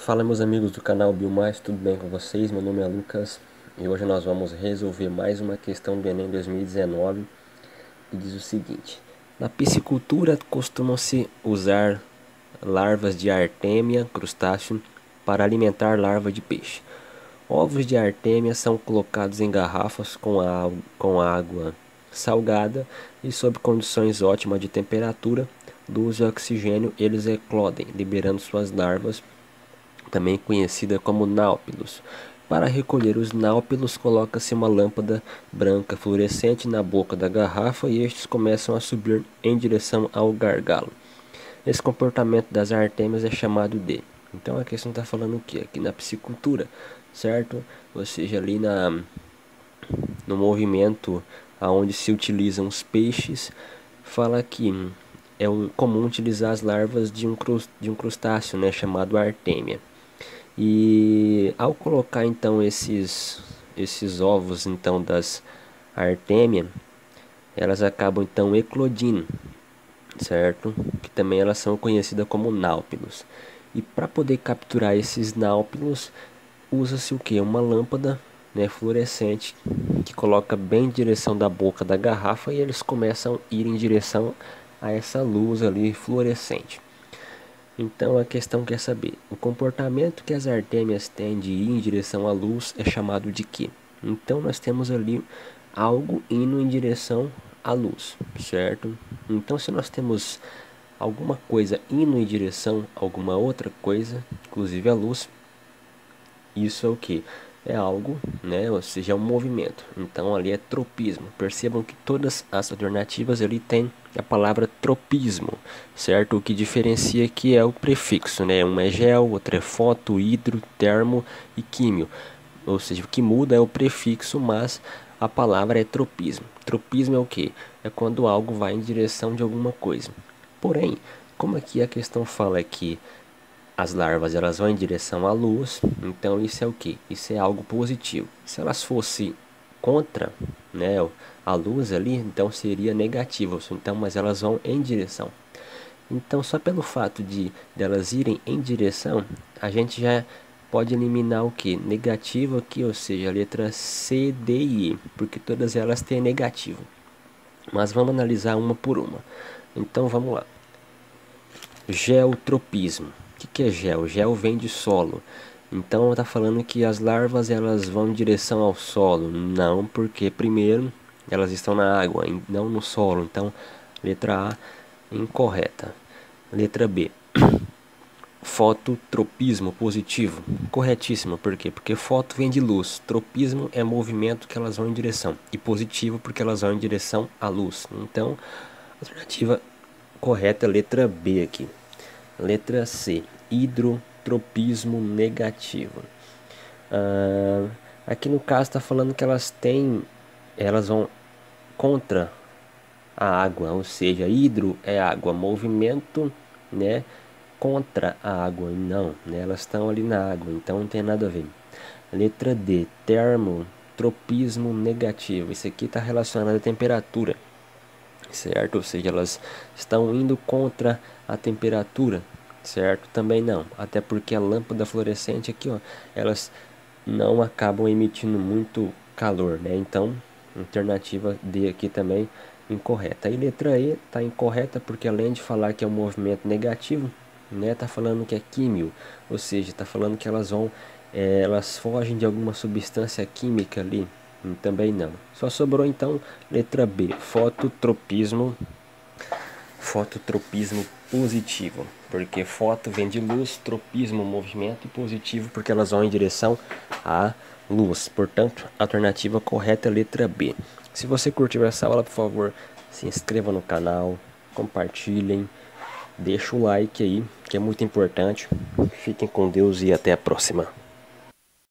Fala, meus amigos do canal Biomais, tudo bem com vocês? Meu nome é Lucas e hoje nós vamos resolver mais uma questão do Enem 2019 que diz o seguinte: na piscicultura costumam-se usar larvas de artêmia, crustáceo, para alimentar larva de peixe. Ovos de artêmia são colocados em garrafas com água salgada e sob condições ótimas de temperatura, luz e oxigênio, eles eclodem, liberando suas larvas, também conhecida como náupilos. Para recolher os náupilos, coloca-se uma lâmpada branca fluorescente na boca da garrafa e estes começam a subir em direção ao gargalo. Esse comportamento das artêmias é chamado de... Então a questão está falando o que? Aqui na piscicultura, certo? Ou seja, ali no movimento aonde se utilizam os peixes, fala que é comum utilizar as larvas de um crustáceo, né, chamado artêmia. E ao colocar então esses ovos então das artêmia, elas acabam então eclodindo, certo? Que também elas são conhecidas como náupilos. E para poder capturar esses náupilos, usa-se o que? Uma lâmpada, né, fluorescente que coloca bem em direção da boca da garrafa e eles começam a ir em direção a essa luz ali fluorescente. Então a questão quer saber, o comportamento que as artêmias têm de ir em direção à luz é chamado de quê? Então nós temos ali algo indo em direção à luz, certo? Então se nós temos alguma coisa indo em direção a alguma outra coisa, inclusive a luz, isso é o que? É algo, né? Ou seja, é um movimento. Então ali é tropismo. Percebam que todas as alternativas ali tem a palavra tropismo, certo? O que diferencia aqui é o prefixo, né? Um é gel, outro é foto, hidro, termo e químio. Ou seja, o que muda é o prefixo, mas a palavra é tropismo. Tropismo é o que? É quando algo vai em direção de alguma coisa. Porém, como aqui a questão fala que as larvas elas vão em direção à luz, então isso é o que? Isso é algo positivo. Se elas fossem contra, né, a luz ali, então seria negativo. Então, mas elas vão em direção. Então, só pelo fato de elas irem em direção, a gente já pode eliminar o que? Negativo aqui, ou seja, a letra C, D e E, porque todas elas têm negativo. Mas vamos analisar uma por uma. Então, vamos lá. Geotropismo. O que é gel? Gel vem de solo. Então está falando que as larvas elas vão em direção ao solo. Não, porque primeiro elas estão na água, não no solo. Então, letra A incorreta. Letra B. Fototropismo positivo. Corretíssimo. Por quê? Porque foto vem de luz. Tropismo é movimento que elas vão em direção. E positivo porque elas vão em direção à luz. Então, alternativa correta é letra B aqui. Letra C, hidrotropismo negativo. Aqui no caso está falando que elas vão contra a água, ou seja, hidro é água, movimento, né, contra a água, não, né, elas estão ali na água, então não tem nada a ver. Letra D, termotropismo negativo. Isso aqui está relacionado à temperatura, certo? Ou seja, elas estão indo contra a temperatura, certo? Também não, até porque a lâmpada fluorescente aqui, ó, elas não acabam emitindo muito calor, né? Então, alternativa D aqui também incorreta. Aí letra E está incorreta porque além de falar que é um movimento negativo, né, tá falando que é químio, ou seja, tá falando que elas fogem de alguma substância química ali. Também não. Só sobrou então letra B, fototropismo positivo, porque foto vem de luz, tropismo movimento e positivo porque elas vão em direção à luz. Portanto, a alternativa correta é a letra B. Se você curtiu essa aula, por favor, se inscreva no canal, compartilhem, deixa o like aí, que é muito importante. Fiquem com Deus e até a próxima.